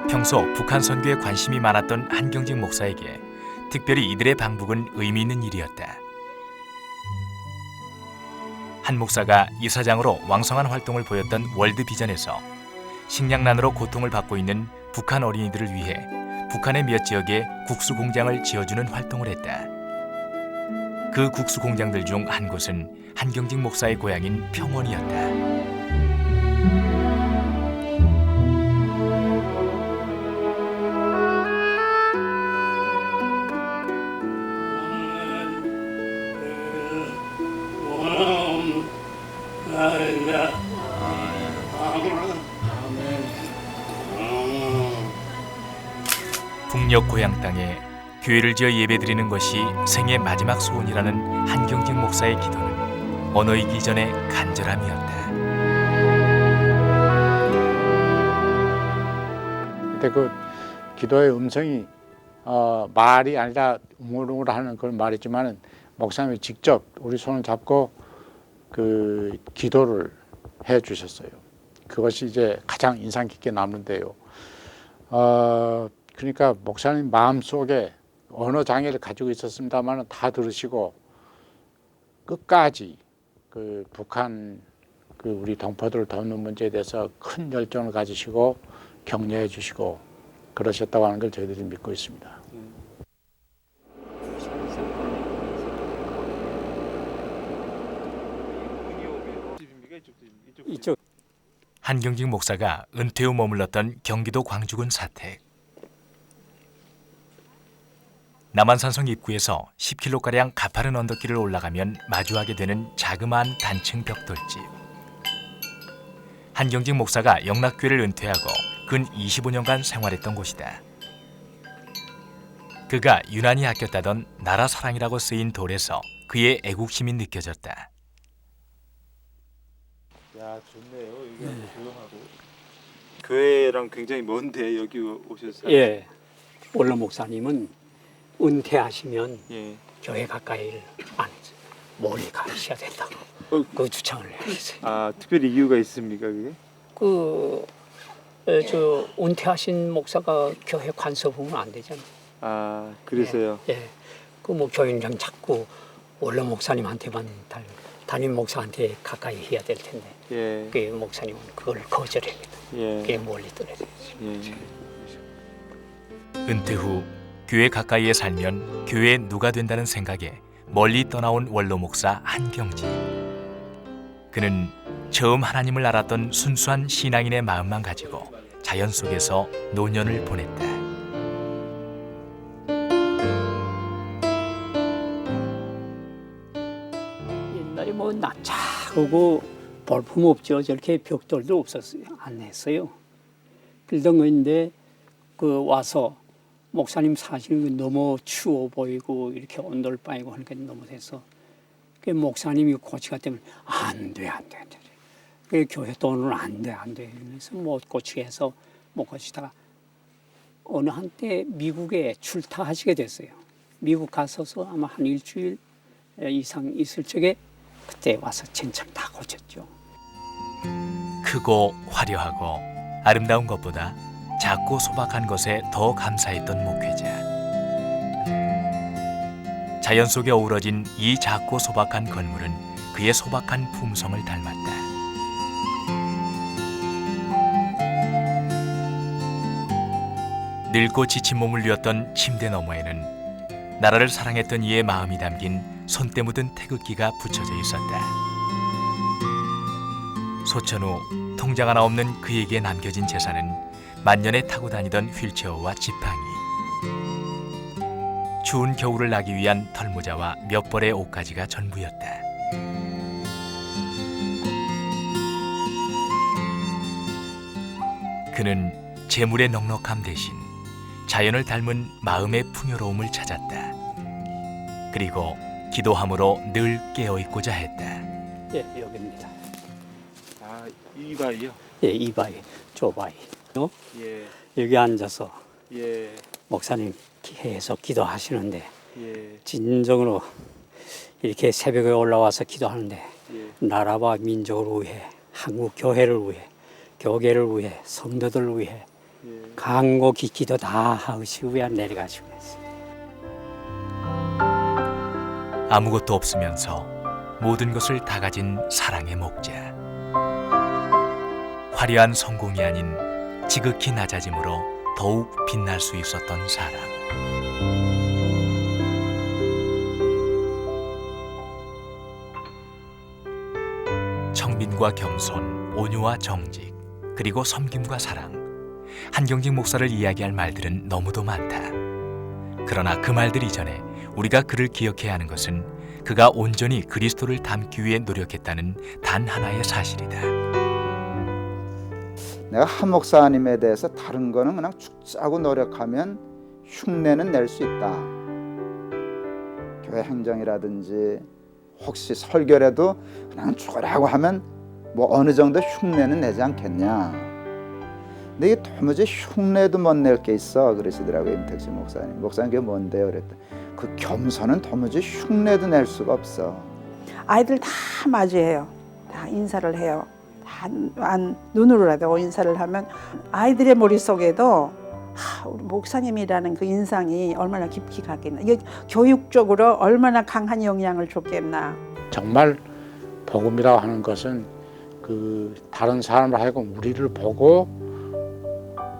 평소 북한 선교에 관심이 많았던 한경직 목사에게 특별히 이들의 방북은 의미 있는 일이었다. 한 목사가 이사장으로 왕성한 활동을 보였던 월드비전에서 식량난으로 고통을 받고 있는 북한 어린이들을 위해 북한의 몇 지역에 국수 공장을 지어주는 활동을 했다. 그 국수 공장들 중 한 곳은 한경직 목사의 고향인 평원이었다. 북녘 고향 땅에 교회를 지어 예배드리는 것이 생의 마지막 소원이라는 한경직 목사의 기도는 언어이기 전에 간절함이었다. 근데 그 기도의 음성이 말이 아니라 우물우물하는 그런 말이지만은 목사님이 직접 우리 손을 잡고 그 기도를 해 주셨어요. 그것이 이제 가장 인상 깊게 남는데요. 그러니까 목사님 마음속에 언어 장애를 가지고 있었습니다만 다 들으시고 끝까지 그 북한 그 우리 동포들을 돕는 문제에 대해서 큰 열정을 가지시고 격려해 주시고 그러셨다고 하는 걸 저희들이 믿고 있습니다. 한경직 목사가 은퇴 후 머물렀던 경기도 광주군 사택. 남한산성 입구에서 10km가량 가파른 언덕길을 올라가면 마주하게 되는 자그마한 단층 벽돌집. 한경직 목사가 영락교회를 은퇴하고 근 25년간 생활했던 곳이다. 그가 유난히 아꼈다던 나라 사랑이라고 쓰인 돌에서 그의 애국심이 느껴졌다. 야, 좋네요. 이게 조용하고. 교회랑 굉장히 먼데 여기 오셨어요? 예. 원로 목사님은 은퇴하시면 예. 교회 가까이를 안 해서 멀리 가셔야 된다고. 그 주창을 했어요. 아, 특별히 이유가 있습니까, 그게? 저 은퇴하신 목사가 교회 간섭하면 안 되잖아요. 아, 그래서요. 예. 그 뭐 교인장 자꾸 원로 목사님한테만 담임 목사한테 가까이 해야 될 텐데. 예. 그 목사님은 그걸 거절합니다. 예. 그게 멀리 떨어져요. 예. 은퇴 후 교회 가까이에 살면 교회에 누가 된다는 생각에 멀리 떠나온 원로 목사 한경지. 그는 처음 하나님을 알았던 순수한 신앙인의 마음만 가지고 자연 속에서 노년을 보냈다. 옛날에 뭐 낯짝하고 볼품 없죠. 저렇게 벽돌도 없었어요. 안 했어요. 그러던 건데 그 와서 목사님 사실은 너무 추워 보이고 이렇게 온돌방이고 하니까 너무 돼서 그 목사님이 고치가 때문에 안 돼. 그 교회 돈은 안 돼. 그래서 못 고치게 해서 못 고치다가 어느 한때 미국에 출타하시게 됐어요. 미국 가서서 아마 한 일주일 이상 있을 적에 그때 와서 전참 다 고쳤죠. 크고 화려하고 아름다운 것보다 작고 소박한 것에 더 감사했던 목회자. 자연 속에 어우러진 이 작고 소박한 건물은 그의 소박한 품성을 닮았다. 늙고 지친 몸을 누웠던 침대 너머에는 나라를 사랑했던 이의 마음이 담긴 손때 묻은 태극기가 붙여져 있었다. 소천 후 통장 하나 없는 그에게 남겨진 재산은 만년에 타고 다니던 휠체어와 지팡이, 추운 겨울을 나기 위한 털모자와 몇 벌의 옷가지가 전부였다. 그는 재물의 넉넉함 대신 자연을 닮은 마음의 풍요로움을 찾았다. 그리고 기도함으로 늘 깨어있고자 했다. 예, 여기입니다. 아, 이 바위요? 예, 이 바위, 저 바위. 예. 여기 앉아서 예. 목사님 계속 기도하시는데 예. 진정으로 이렇게 새벽에 올라와서 기도하는데 예. 나라와 민족을 위해, 한국 교회를 위해, 교계를 위해, 성도들을 위해 간곡히 기도 다 하시고 위안 내려가시고 했어요. 아무것도 없으면서 모든 것을 다 가진 사랑의 목자. 화려한 성공이 아닌 지극히 낮아짐으로 더욱 빛날 수 있었던 사람. 청빈과 겸손, 온유와 정직, 그리고 섬김과 사랑. 한경직 목사를 이야기할 말들은 너무도 많다. 그러나 그 말들 이전에 우리가 그를 기억해야 하는 것은 그가 온전히 그리스도를 닮기 위해 노력했다는 단 하나의 사실이다. 내가 한 목사님에 대해서 다른 거는 그냥 죽자고 노력하면 흉내는 낼 수 있다. 교회 행정이라든지 혹시 설교라도 그냥 죽으라고 하면 뭐 어느 정도 흉내는 내지 않겠냐. 근데 이게 도무지 흉내도 못 낼 게 있어 그러시더라고요. 임택신 목사님. 목사님 그게 뭔데요? 그랬더니 그 겸손은 도무지 흉내도 낼 수가 없어. 아이들 다 맞이해요. 다 인사를 해요. 다 눈으로라도 인사를 하면 아이들의 머릿속에도 우리 목사님이라는 그 인상이 얼마나 깊이 갔겠나. 이게 교육적으로 얼마나 강한 영향을 줬겠나. 정말 복음이라고 하는 것은 그 다른 사람을 하여금 우리를 보고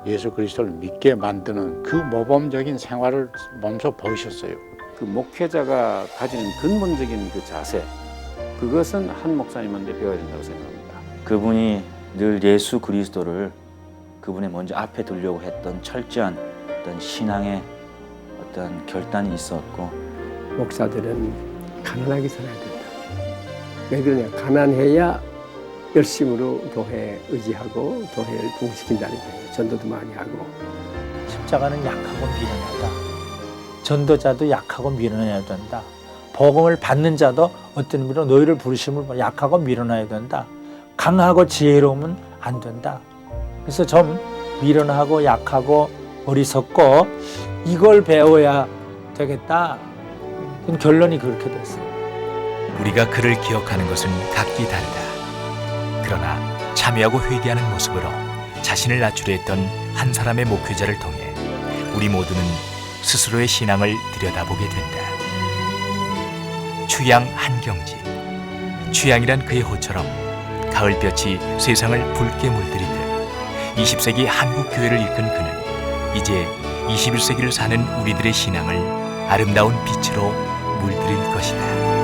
예수 그리스도를 믿게 만드는 그 모범적인 생활을 몸소 보이셨어요. 그 목회자가 가지는 근본적인 그 자세, 그것은 한 목사님한테 배워야 된다고 생각합니다. 그분이 늘 예수 그리스도를 그분의 먼저 앞에 두려고 했던 철저한 어떤 신앙의 어떤 결단이 있었고, 목사들은 가난하게 살아야 된다. 왜 그러냐? 가난해야 열심으로 교회 의지하고 교회를 부흥시킨다는 거예요. 전도도 많이 하고. 십자가는 약하고 미련하다. 전도자도 약하고 미련해야 된다. 복음을 받는 자도 어떤 의미로 너희를 부르심을 약하고 미련해야 된다. 강하고 지혜로우면 안 된다. 그래서 좀 미련하고 약하고 어리석고 이걸 배워야 되겠다. 결론이 그렇게 됐어요. 우리가 그를 기억하는 것은 각기 다르다. 그러나 참여하고 회개하는 모습으로 자신을 낮추려 했던 한 사람의 목회자를 통해 우리 모두는 스스로의 신앙을 들여다보게 된다. 취양 한경지. 취양이란 그의 호처럼 가을볕이 세상을 붉게 물들이듯 20세기 한국 교회를 이끈 그는 이제 21세기를 사는 우리들의 신앙을 아름다운 빛으로 물들일 것이다.